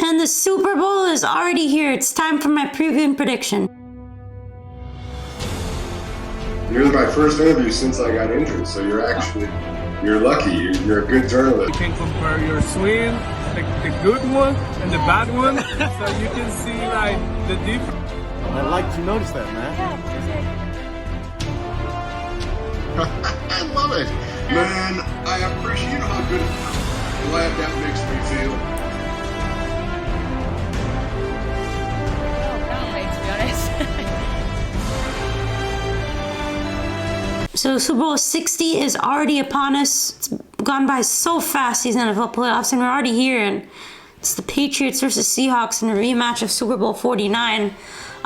And the Super Bowl is already here. It's time for my preview and prediction. You're my first interview since I got injured, so you're lucky. You're a good journalist. You can compare your swing, the good one and the bad one, so you can see like the difference. I'd like to notice that, man. I love it. Man, I appreciate how good, glad that makes me feel. So Super Bowl 60 is already upon us. It's gone by so fast, these NFL playoffs, and we're already here. And it's the Patriots versus Seahawks in a rematch of Super Bowl 49.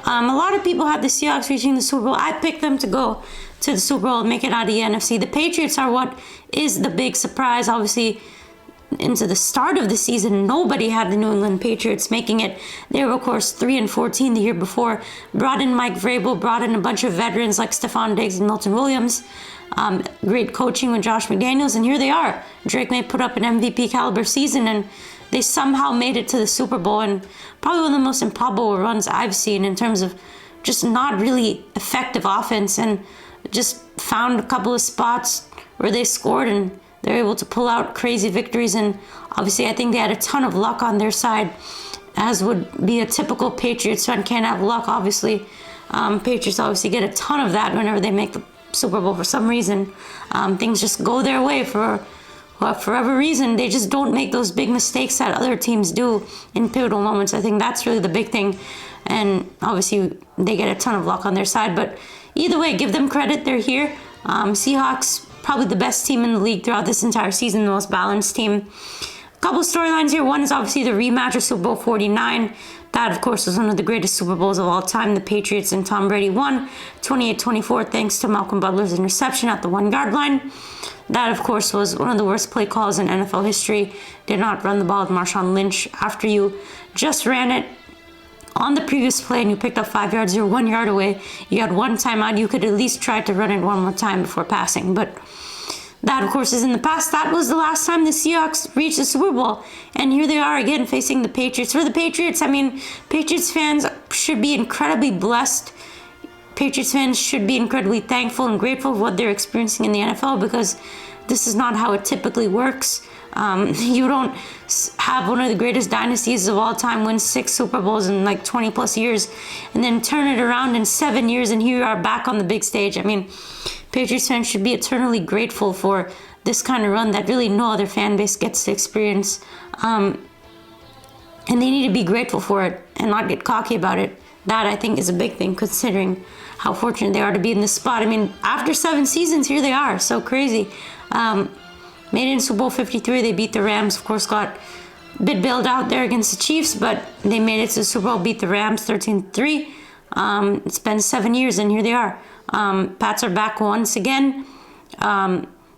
A lot of people had the Seahawks reaching the Super Bowl. I picked them to go to the Super Bowl and make it out of the NFC. The Patriots are what is the big surprise. Obviously, into the start of the season, nobody had the New England Patriots making it. They were, of course, 3-14 the year before. Brought in Mike Vrabel, brought in a bunch of veterans like Stephon Diggs and Milton Williams. Great coaching with Josh McDaniels, and here they are. Drake May put up an MVP caliber season, and they somehow made it to the Super Bowl, and probably one of the most improbable runs I've seen in terms of just not really effective offense, and just found a couple of spots where they scored, and they're able to pull out crazy victories. And obviously I think they had a ton of luck on their side, as would be a typical Patriots fan. Can't have luck, obviously. Patriots obviously get a ton of that whenever they make the Super Bowl for some reason. Things just go their way for whatever reason. They just don't make those big mistakes that other teams do in pivotal moments. I think that's really the big thing. And obviously they get a ton of luck on their side. But either way, give them credit. They're here. Seahawks, probably the best team in the league throughout this entire season, the most balanced team. A couple of storylines here. One is obviously the rematch of Super Bowl 49. That, of course, was one of the greatest Super Bowls of all time. The Patriots and Tom Brady won 28-24 thanks to Malcolm Butler's interception at the 1-yard line. That, of course, was one of the worst play calls in NFL history. Did not run the ball with Marshawn Lynch. After you just ran it on the previous play and you picked up 5 yards, you're 1 yard away. You had one timeout. You could at least try to run it one more time before passing. But that, of course, is in the past. That was the last time the Seahawks reached the Super Bowl. And here they are again facing the Patriots. For the Patriots, I mean, Patriots fans should be incredibly blessed. Patriots fans should be incredibly thankful and grateful for what they're experiencing in the NFL, because this is not how it typically works. You don't have one of the greatest dynasties of all time win 6 Super Bowls in like 20 plus years and then turn it around in 7 years, and here you are back on the big stage. I mean, Patriots fans should be eternally grateful for this kind of run that really no other fan base gets to experience. And they need to be grateful for it and not get cocky about it. That, I think, is a big thing, considering how fortunate they are to be in this spot. I mean, after 7 seasons, here they are. So crazy. Made it in Super Bowl 53. They beat the Rams. Of course, got a bit bailed out there against the Chiefs, but they made it to the Super Bowl, beat the Rams 13-3. It's been 7 years, and here they are. Pats are back once again.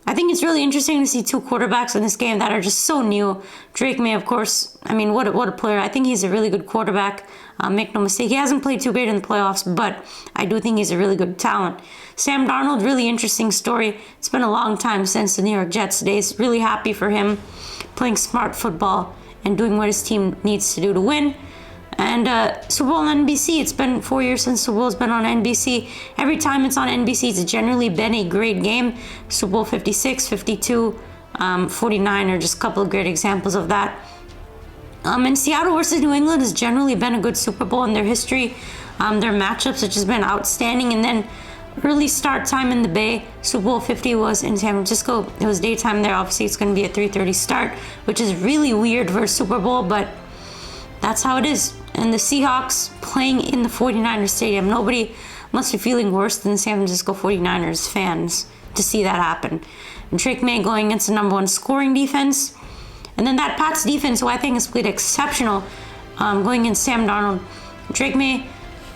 I think it's really interesting to see 2 quarterbacks in this game that are just so new. Drake May, of course, I mean, what a player. I think he's a really good quarterback. Make no mistake, he hasn't played too great in the playoffs, but I do think he's a really good talent. Sam Darnold, really interesting story. It's been a long time since the New York Jets days. Really happy for him, playing smart football and doing what his team needs to do to win. And Super Bowl on NBC, it's been 4 years since Super Bowl's been on NBC. Every time it's on NBC, it's generally been a great game. Super Bowl 56, 52, 49 are just a couple of great examples of that. And Seattle versus New England has generally been a good Super Bowl in their history. Their matchups have just been outstanding. And then early start time in the Bay, Super Bowl 50 was in San Francisco. It was daytime there. Obviously, it's going to be a 3:30 start, which is really weird for a Super Bowl, but that's how it is. And the Seahawks playing in the 49ers stadium. Nobody must be feeling worse than San Francisco 49ers fans to see that happen. And Drake May going against the #1 scoring defense. And then that Pats defense, who I think has played exceptional, going against Sam Darnold. Drake May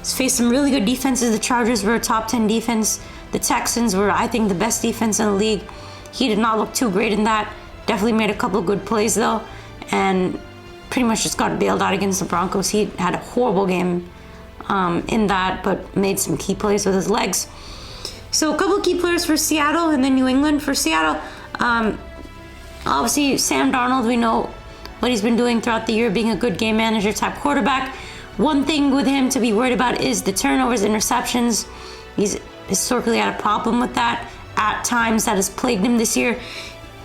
has faced some really good defenses. The Chargers were a top 10 defense. The Texans were, I think, the best defense in the league. He did not look too great in that. Definitely made a couple of good plays, though. And pretty much just got bailed out against the Broncos. He had a horrible game in that, but made some key plays with his legs. So a couple of key players for Seattle, and then New England. For Seattle, obviously Sam Darnold, we know, what he's been doing throughout the year, being a good game manager type quarterback. One thing with him to be worried about is the turnovers, interceptions. He's historically had a problem with that at times. That has plagued him this year.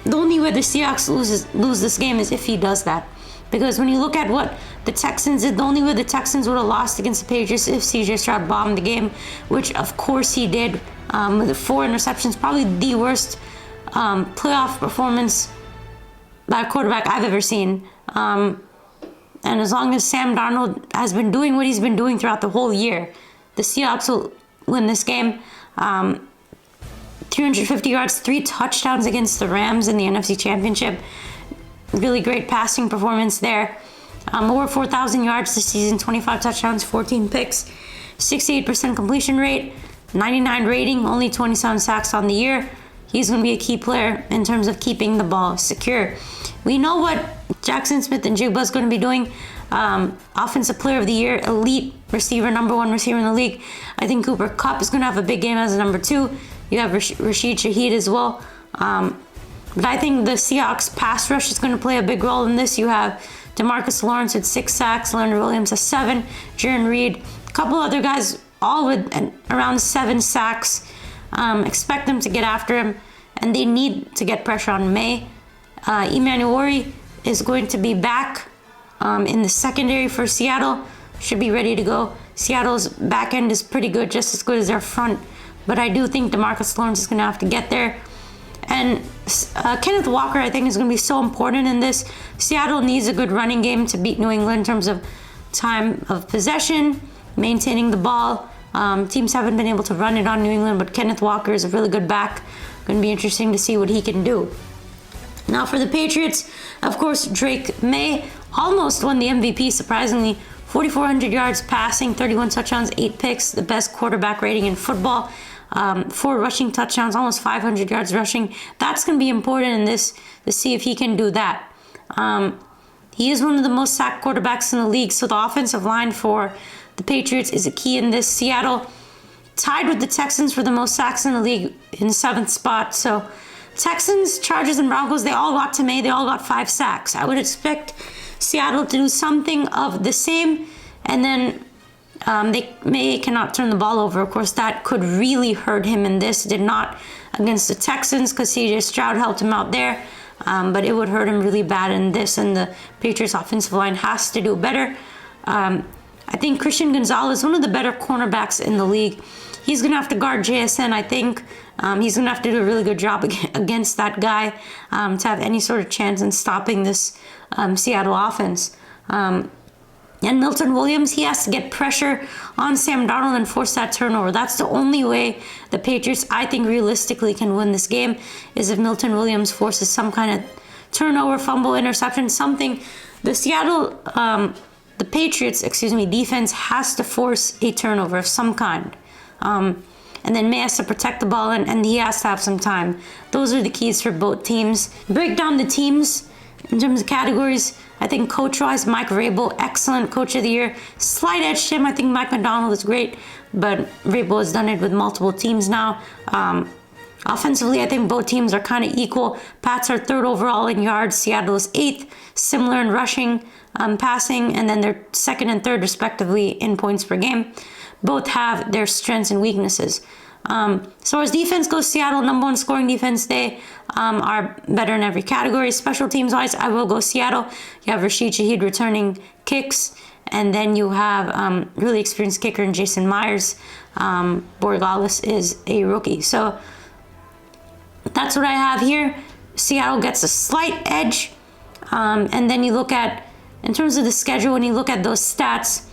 The only way the Seahawks lose this game is if he does that. Because when you look at what the Texans did, the only way the Texans would have lost against the Patriots if CJ Stroud bombed the game, which of course he did, with 4 interceptions, probably the worst playoff performance by a quarterback I've ever seen. And as long as Sam Darnold has been doing what he's been doing throughout the whole year, the Seahawks will win this game. 350 yards, 3 touchdowns against the Rams in the NFC Championship. Really great passing performance there. Over 4,000 yards this season, 25 touchdowns, 14 picks, 68% completion rate, 99 rating, only 27 sacks on the year. He's going to be a key player in terms of keeping the ball secure. We know what Jackson Smith-Njigba is going to be doing. Offensive Player of the Year, elite receiver, number 1 receiver in the league. I think Cooper Kupp is going to have a big game as a number 2. You have Rashid Shaheed as well. But I think the Seahawks pass rush is going to play a big role in this. You have DeMarcus Lawrence with 6 sacks, Leonard Williams has 7, Jaron Reed, a couple other guys all with around 7 sacks. Expect them to get after him, and they need to get pressure on May. Emmanuel Ori is going to be back in the secondary for Seattle. Should be ready to go. Seattle's back end is pretty good, just as good as their front. But I do think DeMarcus Lawrence is going to have to get there. And Kenneth Walker, I think, is going to be so important in this. Seattle needs a good running game to beat New England in terms of time of possession, maintaining the ball. Teams haven't been able to run it on New England, but Kenneth Walker is a really good back. Going to be interesting to see what he can do. Now for the Patriots, of course, Drake May almost won the MVP, surprisingly. 4,400 yards passing, 31 touchdowns, 8 picks, the best quarterback rating in football. 4 rushing touchdowns, almost 500 yards rushing. That's going to be important in this to see if he can do that. He is one of the most sacked quarterbacks in the league, so the offensive line for the Patriots is a key in this. Seattle tied with the Texans for the most sacks in the league in 7th spot. So Texans, Chargers, and Broncos, they all got to May. They all got 5 sacks. I would expect Seattle to do something of the same, and then May cannot turn the ball over. Of course, that could really hurt him in this. Did not against the Texans because CJ Stroud helped him out there. But it would hurt him really bad in this, and the Patriots offensive line has to do better. I think Christian Gonzalez, one of the better cornerbacks in the league. He's going to have to guard JSN, I think. He's going to have to do a really good job against that guy to have any sort of chance in stopping this Seattle offense. And Milton Williams, he has to get pressure on Sam Darnold and force that turnover. That's the only way the Patriots, I think, realistically can win this game, is if Milton Williams forces some kind of turnover, fumble, interception, something. The Patriots, defense has to force a turnover of some kind. And then May has to protect the ball, and he has to have some time. Those are the keys for both teams. Break down the teams in terms of categories. I think coach-wise, Mike Vrabel, excellent coach of the year. Slight edge to him. I think Mike McDonald is great, but Vrabel has done it with multiple teams now. Offensively, I think both teams are kind of equal. Pats are 3rd overall in yards. Seattle is 8th, similar in rushing, passing, and then they're 2nd and 3rd, respectively, in points per game. Both have their strengths and weaknesses. So as defense goes, Seattle, number 1 scoring defense. They are better in every category. Special teams wise, I will go Seattle. You have Rashid Shaheed returning kicks, and then you have really experienced kicker in Jason Myers. Borregales is a rookie. So that's what I have here. Seattle gets a slight edge. And then you look at, in terms of the schedule, when you look at those stats,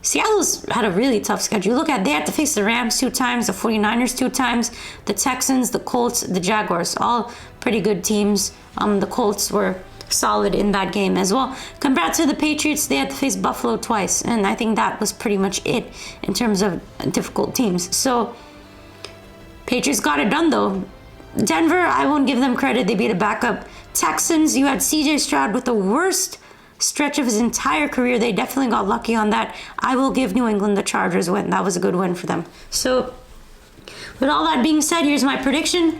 Seattle's had a really tough schedule. Look at, they had to face the Rams 2 times, the 49ers 2 times, the Texans, the Colts, the Jaguars, all pretty good teams. The Colts were solid in that game as well. Compared to the Patriots, they had to face Buffalo twice, and I think that was pretty much it in terms of difficult teams. So Patriots got it done though. Denver, I won't give them credit. They beat a backup. Texans, you had CJ Stroud with the worst stretch of his entire career. They definitely got lucky on that. I will give New England the Chargers win. That was a good win for them. So with all that being said, here's my prediction.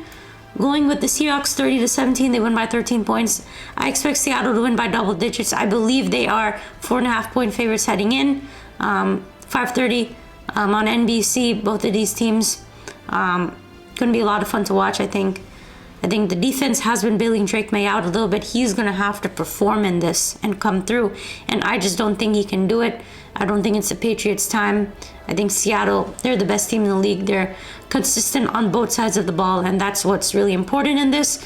Going with the Seahawks 30-17, they win by 13 points. I expect Seattle to win by double digits. I believe they are 4.5 point favorites heading in. 5:30 on NBC, both of these teams. Going to be a lot of fun to watch, I think. I think the defense has been bailing Drake May out a little bit. He's going to have to perform in this and come through. And I just don't think he can do it. I don't think it's the Patriots' time. I think Seattle, they're the best team in the league. They're consistent on both sides of the ball, and that's what's really important in this.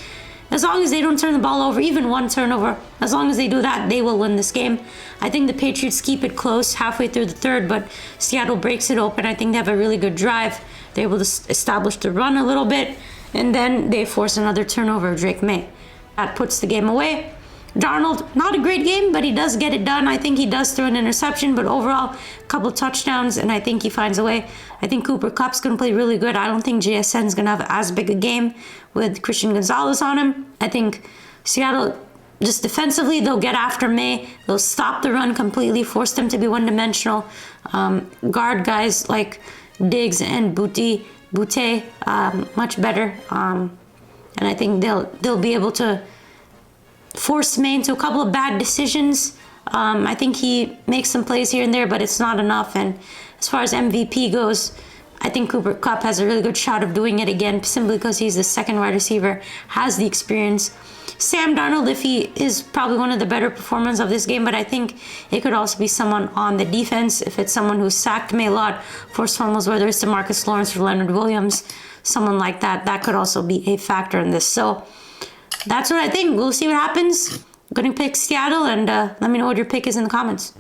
As long as they don't turn the ball over, even one turnover, as long as they do that, they will win this game. I think the Patriots keep it close halfway through the third, but Seattle breaks it open. I think they have a really good drive. They're able to establish the run a little bit, and then they force another turnover of Drake May. That puts the game away. Darnold, not a great game, but he does get it done. I think he does throw an interception, but overall, a couple touchdowns, and I think he finds a way. I think Cooper Kupp's going to play really good. I don't think JSN's going to have as big a game with Christian Gonzalez on him. I think Seattle, just defensively, they'll get after May. They'll stop the run completely, force them to be one-dimensional. Guard guys like Diggs and Butte much better. And I think they'll be able to force May into a couple of bad decisions. I think he makes some plays here and there, but it's not enough. And as far as MVP goes, I think Cooper Kupp has a really good shot of doing it again, simply because he's the second wide receiver, has the experience. Sam Darnold, if he is probably one of the better performers of this game, but I think it could also be someone on the defense. If it's someone who sacked May a lot, forced fumbles, whether it's DeMarcus Lawrence or Leonard Williams, someone like that, that could also be a factor in this. So that's what I think. We'll see what happens. I'm going to pick Seattle, and let me know what your pick is in the comments.